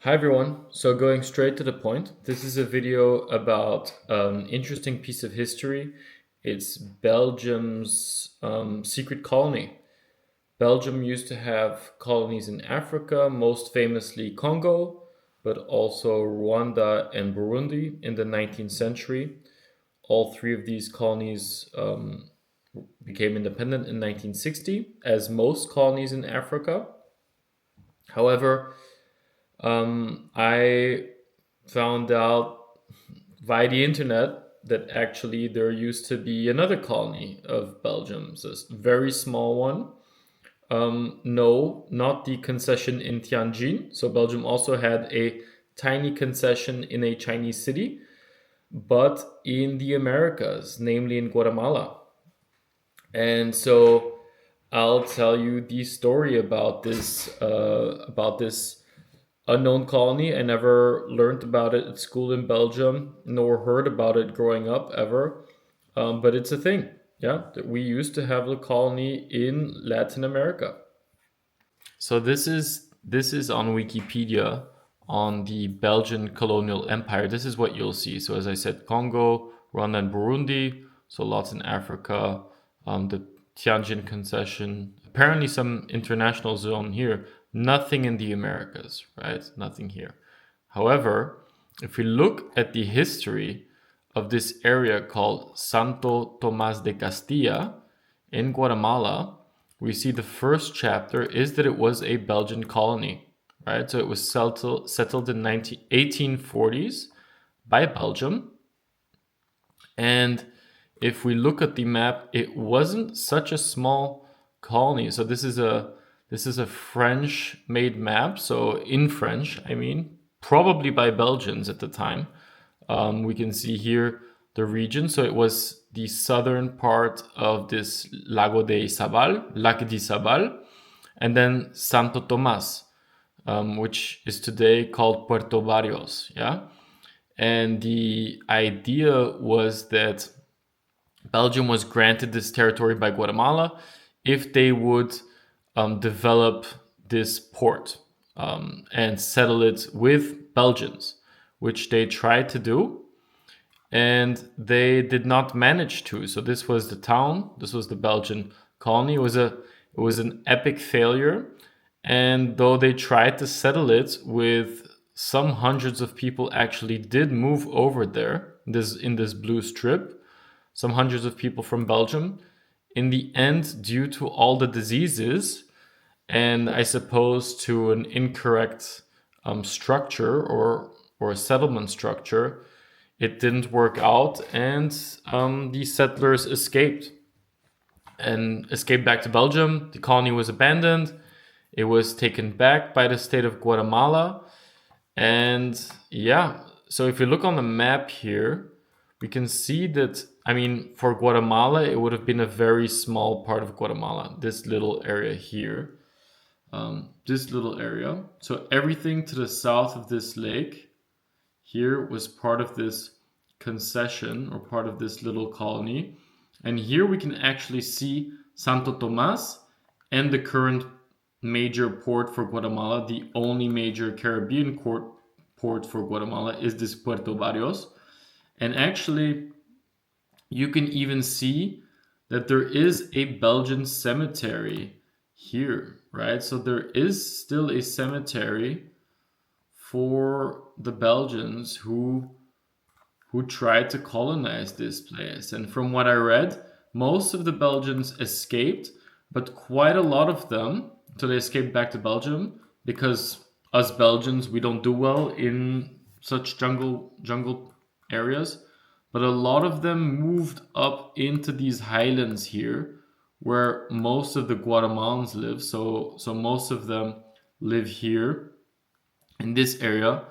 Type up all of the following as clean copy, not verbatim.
Hi everyone. So going straight to the point, this is a video about an interesting piece of history. It's Belgium's secret colony. Belgium used to have colonies in Africa, most famously Congo, but also Rwanda and Burundi in the 19th century. All three of these colonies became independent in 1960, as most colonies in Africa. However, I found out via the internet that actually there used to be another colony of Belgium, so it's a very small one. No, not the concession in Tianjin. So Belgium also had a tiny concession in a Chinese city, but in the Americas, namely in Guatemala. And so I'll tell you the story about this unknown colony. I never learned about it at school in Belgium, nor heard about it growing up ever. But it's a thing. Yeah, that we used to have a colony in Latin America. So this is on Wikipedia on the Belgian colonial empire. This is what you'll see. So as I said, Congo, Rwanda, and Burundi. So lots in Africa. The Tianjin concession. Apparently some international zone here. Nothing in the Americas, right? Nothing here. However, if we look at the history of this area called Santo Tomas de Castilla in Guatemala, we see the first chapter is that it was a Belgian colony, right? So it was settled in 1840s by Belgium. And if we look at the map, it wasn't such a small colony. So this is a French-made map. So in French, I mean, probably by Belgians at the time. We can see here the region. So it was the southern part of this Lago de Izabal, Lac d'Izabal, and then Santo Tomas, which is today called Puerto Barrios. Yeah. And the idea was that Belgium was granted this territory by Guatemala if they would develop this port and settle it with Belgians, which they tried to do, and they did not manage to. So this was the town. This was the Belgian colony. It was an epic failure, and though they tried to settle it with some hundreds of people actually did move over there in this blue strip, some hundreds of people from Belgium. In the end, due to all the diseases and I suppose to an incorrect structure or a settlement structure, it didn't work out, and the settlers escaped back to Belgium. The colony was abandoned. It was taken back by the state of Guatemala. And yeah, so if you look on the map here, we can see that, I mean, for Guatemala, it would have been a very small part of Guatemala, this little area here. This little area. So everything to the south of this lake here was part of this concession or part of this little colony. And here we can actually see Santo Tomas and the current major port for Guatemala. The only major Caribbean port for Guatemala is this Puerto Barrios. And actually, you can even see that there is a Belgian cemetery here, right? So there is still a cemetery for the Belgians who tried to colonize this place. And from what I read, most of the Belgians escaped, but quite a lot of them, so they escaped back to Belgium because us Belgians, we don't do well in such jungle areas. But a lot of them moved up into these highlands here where most of the Guatemalans live. So most of them live here in this area,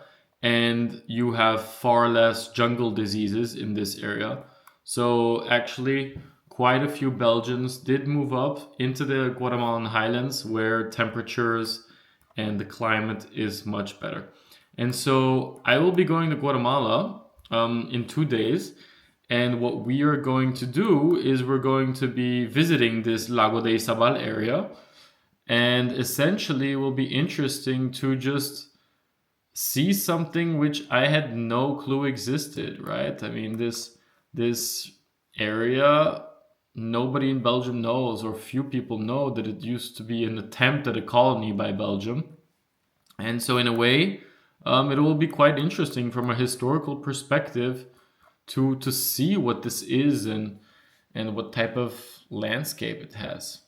and you have far less jungle diseases in this area. So actually, quite a few Belgians did move up into the Guatemalan highlands where temperatures and the climate is much better. And so I will be going to Guatemala in 2 days. And what we are going to do is we're going to be visiting this Lago de Izabal area. And essentially, it will be interesting to just see something which I had no clue existed, right? I mean, this area, nobody in Belgium knows, or few people know that it used to be an attempt at a colony by Belgium. And so, in a way, it will be quite interesting from a historical perspective to see what this is and what type of landscape it has.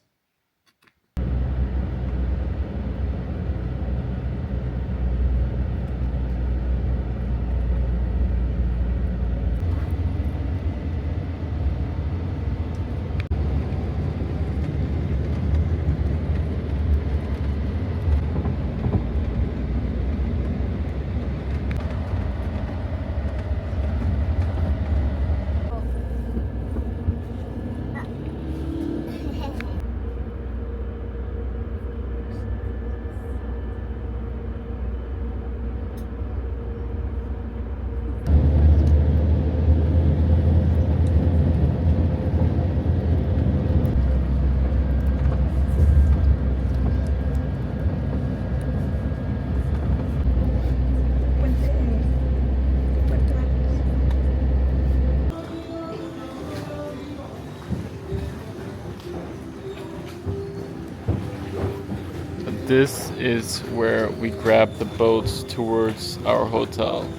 This is where we grab the boats towards our hotel.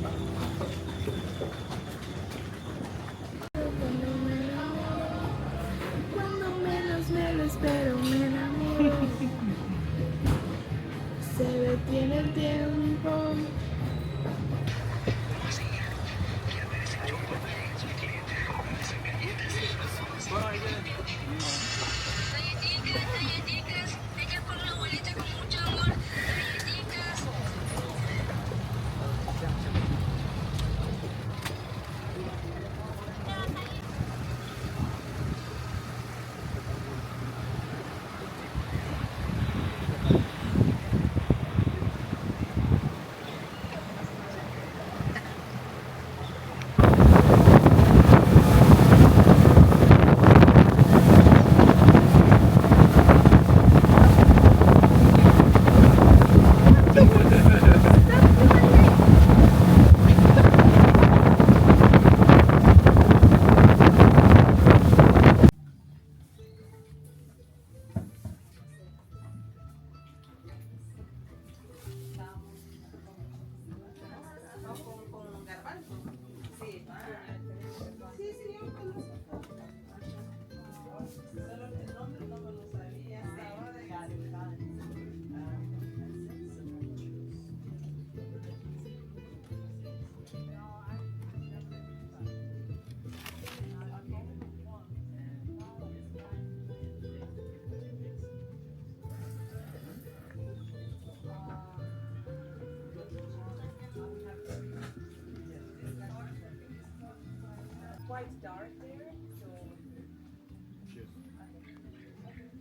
Quite dark there, so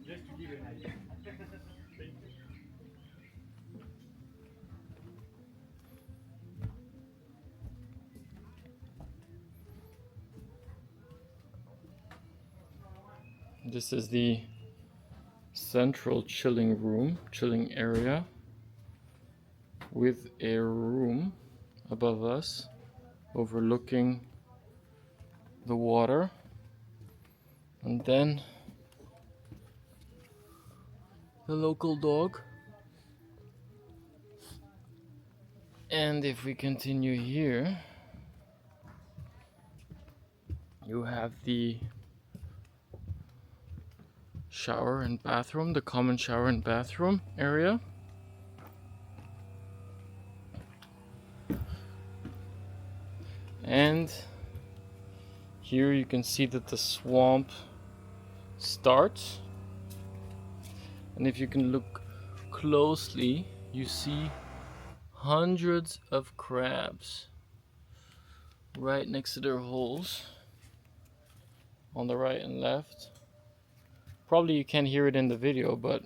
just to give you an idea. Thank you. This is the central chilling area, with a room above us overlooking the water, and then the local dog. And if we continue here, you have the shower and bathroom, the common shower and bathroom area. And here you can see that the swamp starts. And if you can look closely, you see hundreds of crabs right next to their holes on the right and left. Probably you can't hear it in the video, but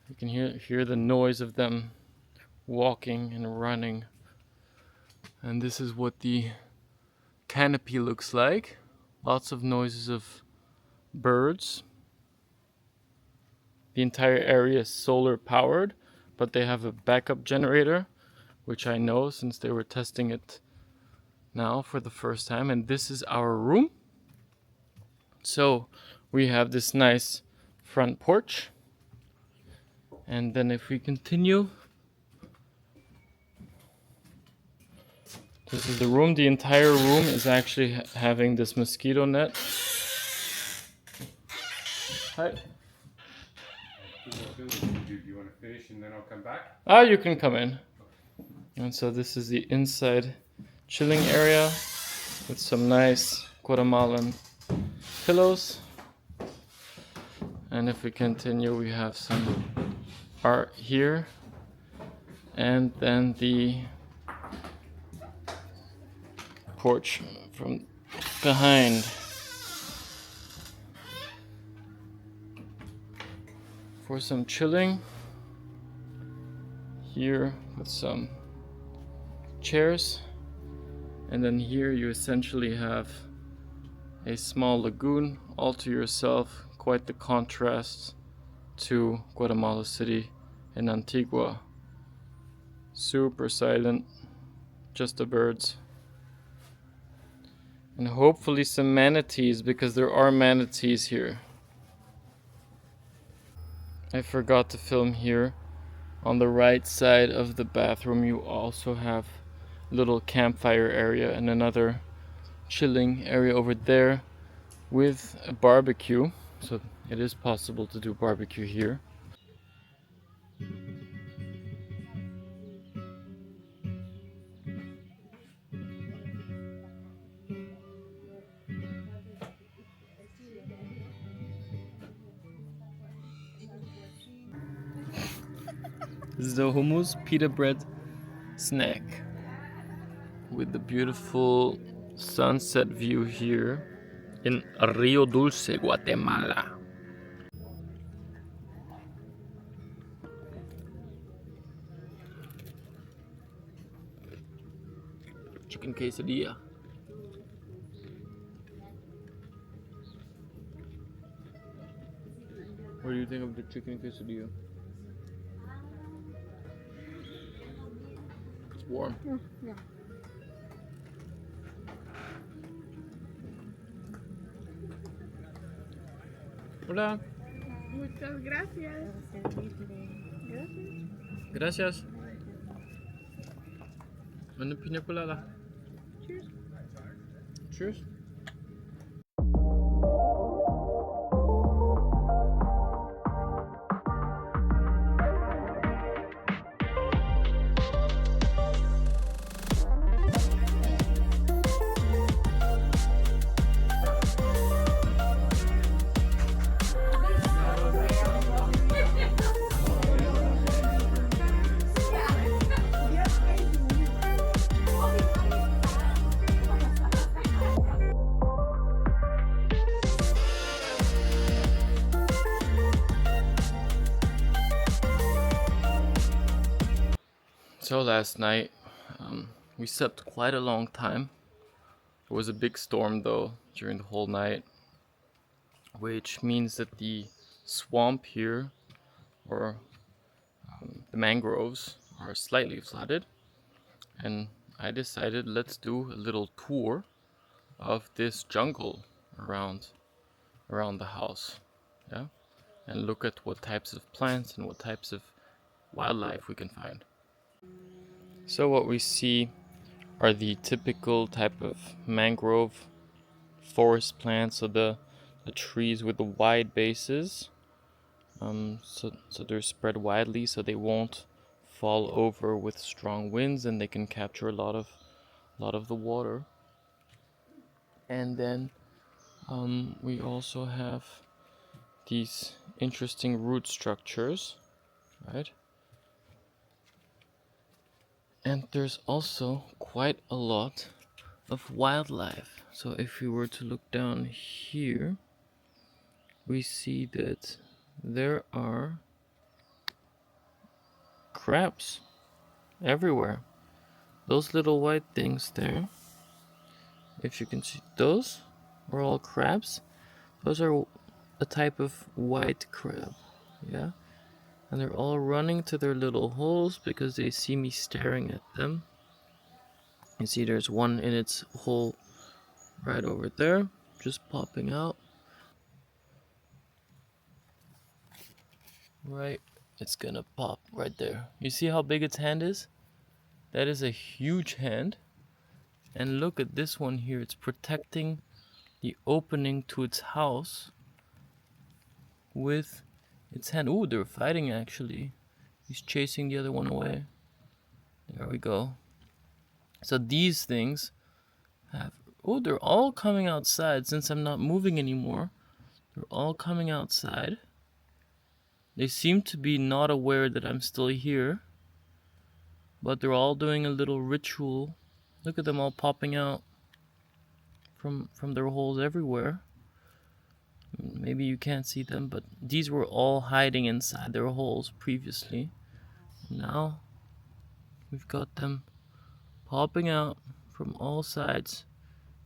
you can hear the noise of them walking and running. And this is what the canopy looks like. Lots of noises of birds. The entire area is solar powered, but they have a backup generator which I know since they were testing it now for the first time. And this is our room. So we have this nice front porch. And then if we continue, this is the room. The entire room is actually having this mosquito net. Hi. Do you want to finish and then I'll come back? Ah, you can come in. And so this is the inside chilling area with some nice Guatemalan pillows. And if we continue, we have some art here. And then the porch from behind. For some chilling. Here with some chairs. And then here you essentially have a small lagoon all to yourself. Quite the contrast to Guatemala City and Antigua. Super silent, just the birds. And hopefully some manatees, because there are manatees here. I forgot to film here. On the right side of the bathroom you also have a little campfire area and another chilling area over there with a barbecue. So it is possible to do barbecue here. This is the hummus pita bread snack with the beautiful sunset view here in Rio Dulce, Guatemala. Chicken quesadilla. What do you think of the chicken quesadilla? It's warm. Yeah. Hola. Muchas gracias. Gracias. Una piña colada. Cheers. Cheers. So last night, we slept quite a long time. It was a big storm though during the whole night, which means that the swamp here, or the mangroves, are slightly flooded. And I decided let's do a little tour of this jungle around the house, yeah, and look at what types of plants and what types of wildlife we can find. So what we see are the typical type of mangrove forest plants, so the trees with the wide bases. So they're spread widely, so they won't fall over with strong winds, and they can capture a lot of the water. And then we also have these interesting root structures, right? And there's also quite a lot of wildlife. So if we were to look down here, we see that there are crabs everywhere. Those little white things there, if you can see, those are all crabs. Those are a type of white crab, yeah? And they're all running to their little holes because they see me staring at them. You see there's one in its hole right over there, just popping out. Right, it's gonna pop right there. You see how big its hand is? That is a huge hand. And look at this one here, it's protecting the opening to its house with its hand. Ooh, they're fighting actually. He's chasing the other one away. There we go. So these things have, oh, they're all coming outside since I'm not moving anymore. They're all coming outside. They seem to be not aware that I'm still here, but they're all doing a little ritual. Look at them all popping out from their holes everywhere. Maybe you can't see them, but these were all hiding inside their holes previously. Now we've got them popping out from all sides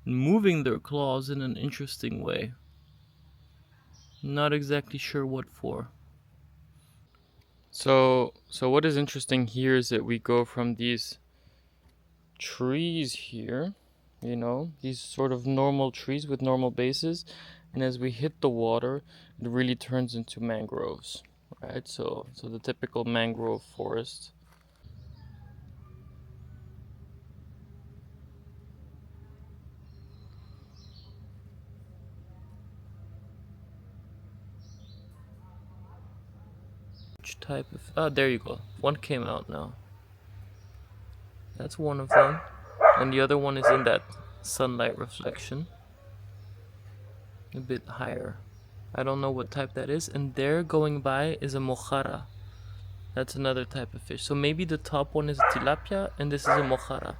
and moving their claws in an interesting way. Not exactly sure what for. So what is interesting here is that we go from these trees here, you know, these sort of normal trees with normal bases, and as we hit the water, it really turns into mangroves, right? So the typical mangrove forest. Which type of, ah, there you go. One came out now. That's one of them. And the other one is in that sunlight reflection. A bit higher. I don't know what type that is. And there going by is a mojarra. That's another type of fish. So maybe the top one is a tilapia and this is a mojarra.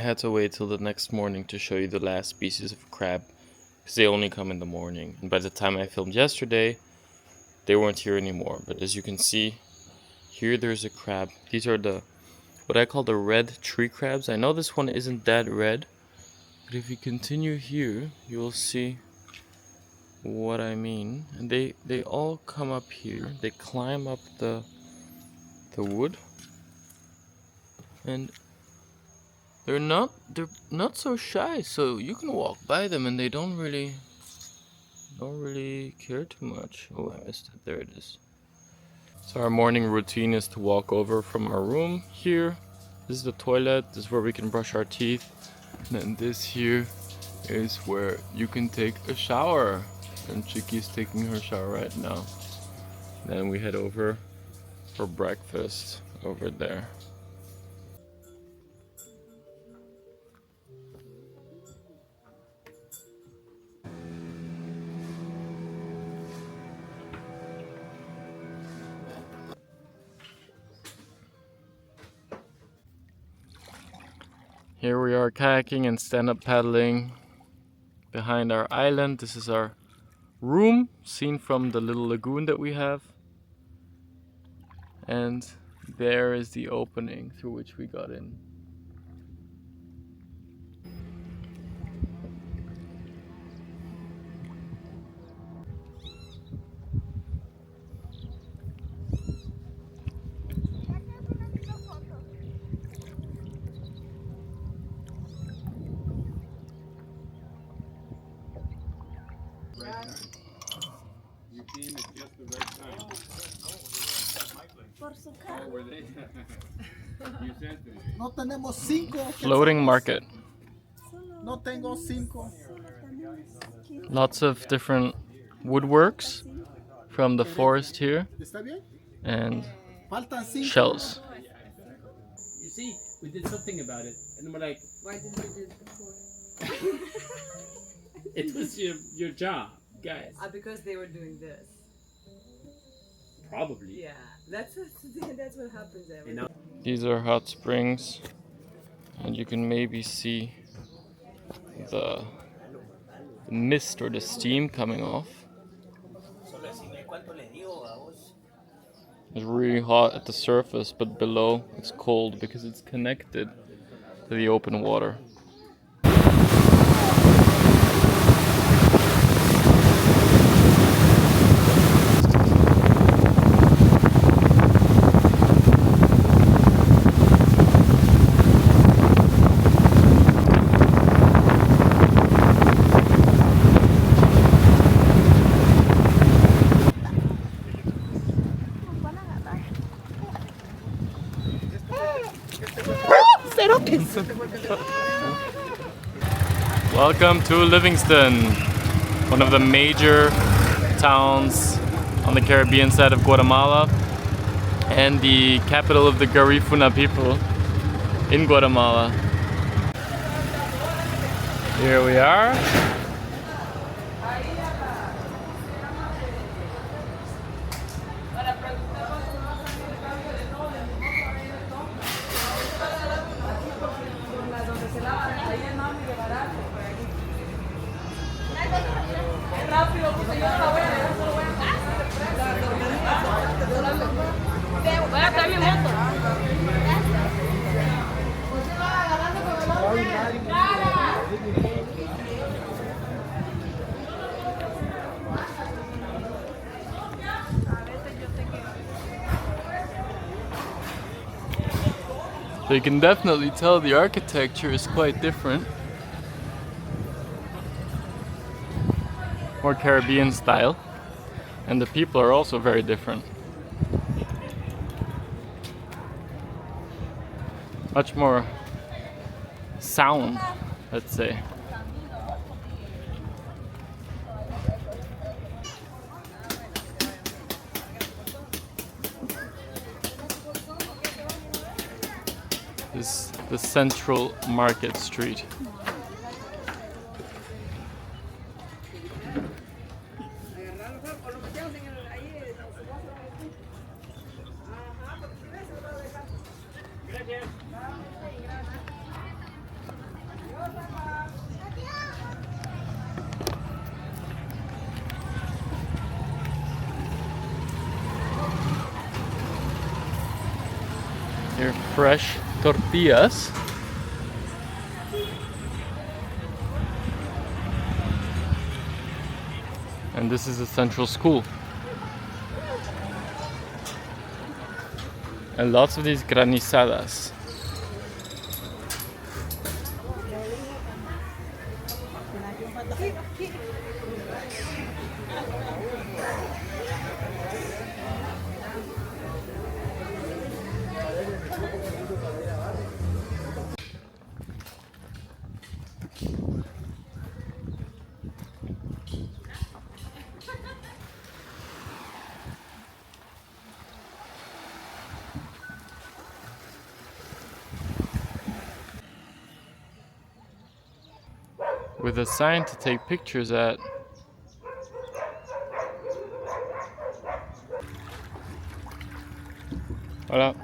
had to wait till the next morning to show you the last species of crab, because they only come in the morning. And by the time I filmed yesterday, they weren't here anymore. But as you can see, here there's a crab. These are the what I call the red tree crabs. I know this one isn't that red, but if you continue here, you will see what I mean. And they all come up here. They climb up the wood, and they're not so shy. So you can walk by them, and they don't really care too much. Oh, I missed it. There it is. So our morning routine is to walk over from our room here. This is the toilet. This is where we can brush our teeth. And then this here is where you can take a shower. And Chiqui's taking her shower right now. Then we head over for breakfast over there. Here we are kayaking and stand-up paddling behind our island. This is our room, seen from the little lagoon that we have. And there is the opening through which we got in. You came at just the right time. Oh, were they? You sent them. No tenemos 5. Floating market. No tengo 5. Lots of different woodworks from the forest here ¿Está bien? and Faltan 5. shells. You see, we did something about it, and then we're like, Why didn't you do it before? it was your job, guys. Because they were doing this. Probably. Yeah, that's what happens every And now, These are hot springs, and you can maybe see the mist or the steam coming off. It's really hot at the surface, but below it's cold because it's connected to the open water. Welcome to Livingston, one of the major towns on the Caribbean side of Guatemala and the capital of the Garifuna people in Guatemala. Here we are. So you can definitely tell the architecture is quite different. More Caribbean style. And the people are also very different. Much more sound, let's say. This is the central market street. Here, fresh tortillas. And this is the central school. And lots of these granizadas. With a sign to take pictures at. Hola.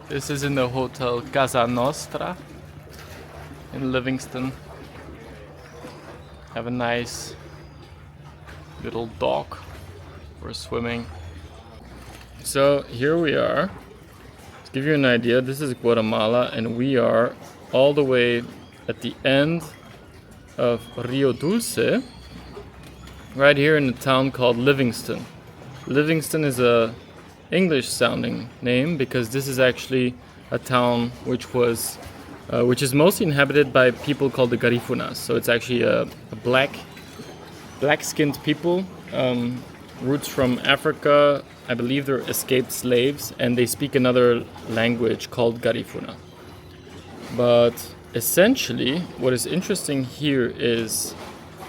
This is in the Hotel Casa Nostra in Livingston. Have a nice little dock for swimming. So here we are. To give you an idea, this is Guatemala and we are all the way at the end of Rio Dulce, right here in a town called Livingston. Livingston is a English sounding name because this is actually a town which is mostly inhabited by people called the Garifunas. So it's actually a black-skinned people, roots from Africa. I believe they're escaped slaves and they speak another language called Garifuna. But essentially what is interesting here is,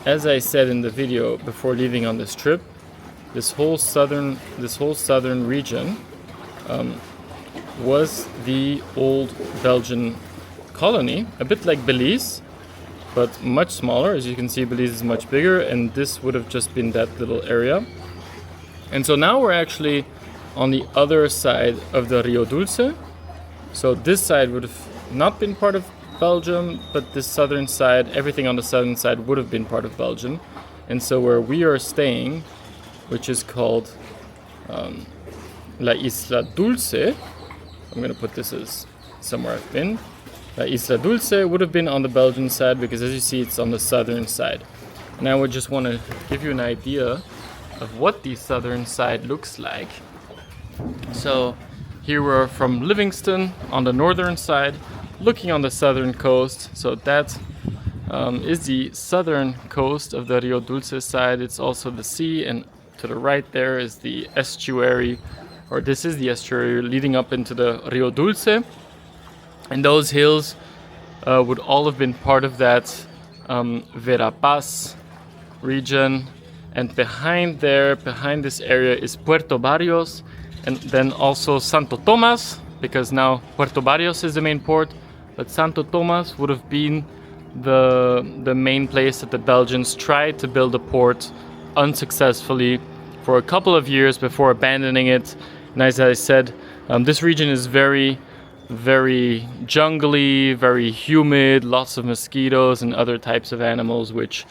as I said in the video before leaving on this trip, this whole southern region was the old Belgian colony, a bit like Belize, but much smaller. As you can see, Belize is much bigger, and this would have just been that little area. And so now we're actually on the other side of the Rio Dulce. So this side would have not been part of Belgium, but this southern side, everything on the southern side would have been part of Belgium. And so where we are staying, which is called La Isla Dulce. I'm going to put this as somewhere I've been. La Isla Dulce would have been on the Belgian side because, as you see, it's on the southern side. And I would just want to give you an idea of what the southern side looks like. So here we're from Livingston on the northern side, looking on the southern coast. So that is the southern coast of the Rio Dulce side. It's also the sea, and to the right there is the estuary, or this is the estuary leading up into the Rio Dulce. And those hills would all have been part of that Verapaz region. And behind this area is Puerto Barrios, and then also Santo Tomas, because now Puerto Barrios is the main port, but Santo Tomas would have been the main place that the Belgians tried to build a port unsuccessfully for a couple of years before abandoning it. And as I said, this region is very, very jungly, very humid, lots of mosquitoes and other types of animals which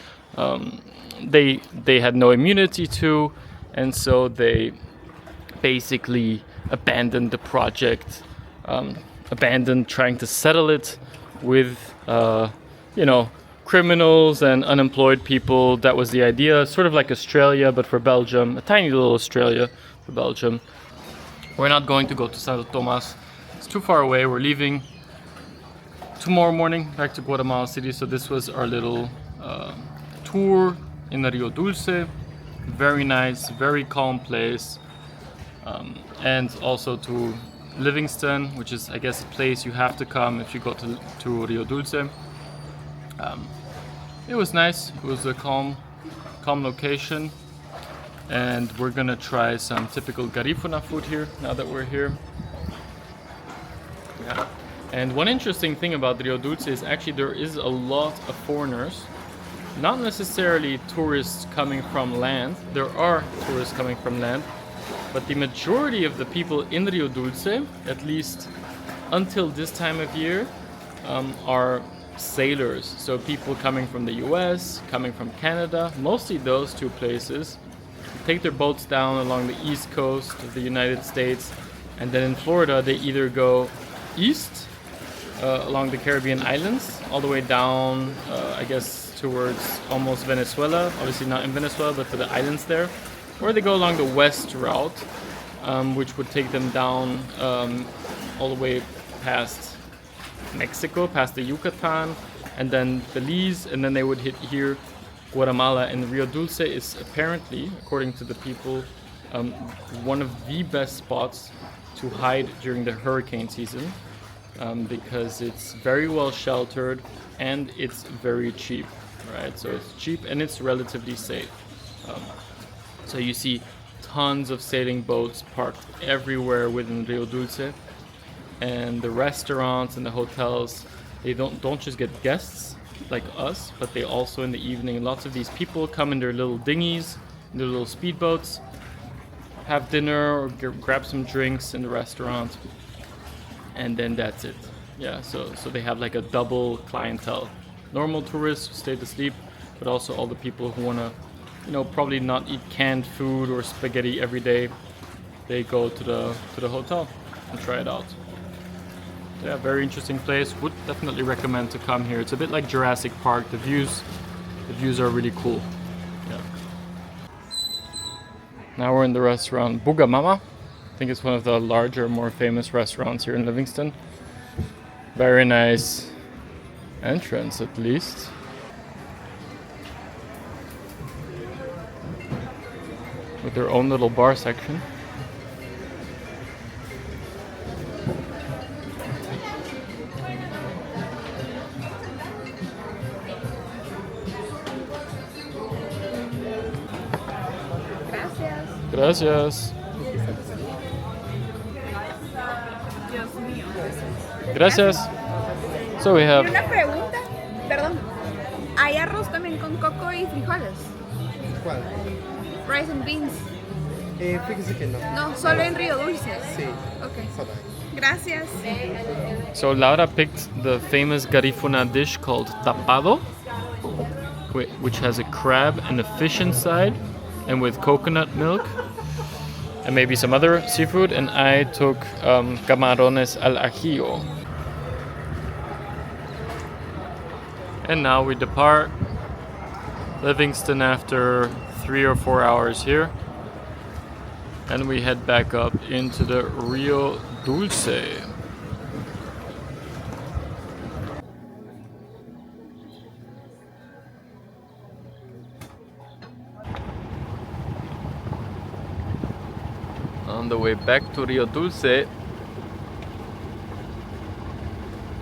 they had no immunity to, and so they basically abandoned the project, abandoned trying to settle it with criminals and unemployed people. That was the idea, sort of like Australia but for Belgium, a tiny little Australia for Belgium. We're not going to go to Santo Tomas, it's too far away. We're leaving tomorrow morning back to Guatemala City, so this was our little tour in the Rio Dulce. Very nice, very calm place, and also to Livingston, which is, I guess, a place you have to come if you go to Rio Dulce. It was nice. It was a calm location. And we're gonna try some typical Garifuna food here now that we're here. Yeah. And one interesting thing about Rio Dulce is actually there is a lot of foreigners. Not necessarily tourists coming from land. There are tourists coming from land. But the majority of the people in Rio Dulce, at least until this time of year, are sailors. So people coming from the US, coming from Canada, mostly those two places, take their boats down along the east coast of the United States. And then in Florida, they either go east along the Caribbean islands, all the way down, I guess, towards almost Venezuela. Obviously not in Venezuela, but to the islands there. Or they go along the west route, which would take them down all the way past Mexico, past the Yucatan, and then Belize, and then they would hit here, Guatemala. And Rio Dulce is apparently, according to the people, one of the best spots to hide during the hurricane season, because it's very well sheltered and it's very cheap, right? So it's cheap and it's relatively safe. So you see tons of sailing boats parked everywhere within Rio Dulce, and the restaurants and the hotels, they don't just get guests like us, but they also in the evening, lots of these people come in their little dinghies, their little speedboats, have dinner or grab some drinks in the restaurant, and then that's it. Yeah, so they have like a double clientele. Normal tourists who stay to sleep, but also all the people who want to, probably not eat canned food or spaghetti every day. They go to the hotel and try it out. Yeah, very interesting place. Would definitely recommend to come here. It's a bit like Jurassic Park. The views are really cool. Yeah. Now we're in the restaurant Buga Mama. I think it's one of the larger, more famous restaurants here in Livingston. Very nice entrance, at least. With their own little bar section. Gracias. Gracias. So we have. Y una pregunta, perdón. ¿Hay arroz también con coco y frijoles? ¿Cuál? Rice and beans. Fíjese que no. No, solo en Río Dulce. Sí. Ok. Solo. Gracias. So Laura picked the famous Garifuna dish called tapado, which has a crab and a fish inside, and with coconut milk, and maybe some other seafood. And I took camarones al ajillo. And now we depart Livingston after 3 or 4 hours here, and we head back up into the Rio Dulce. On the way back to Rio Dulce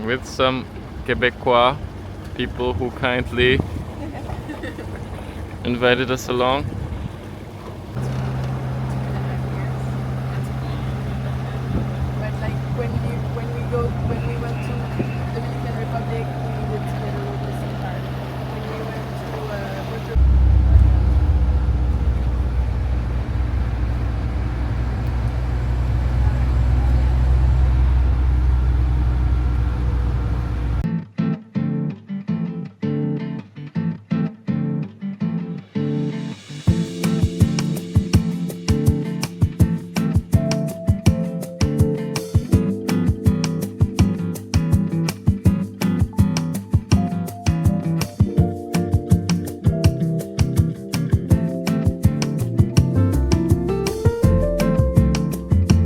with some Quebecois people who kindly invited us along.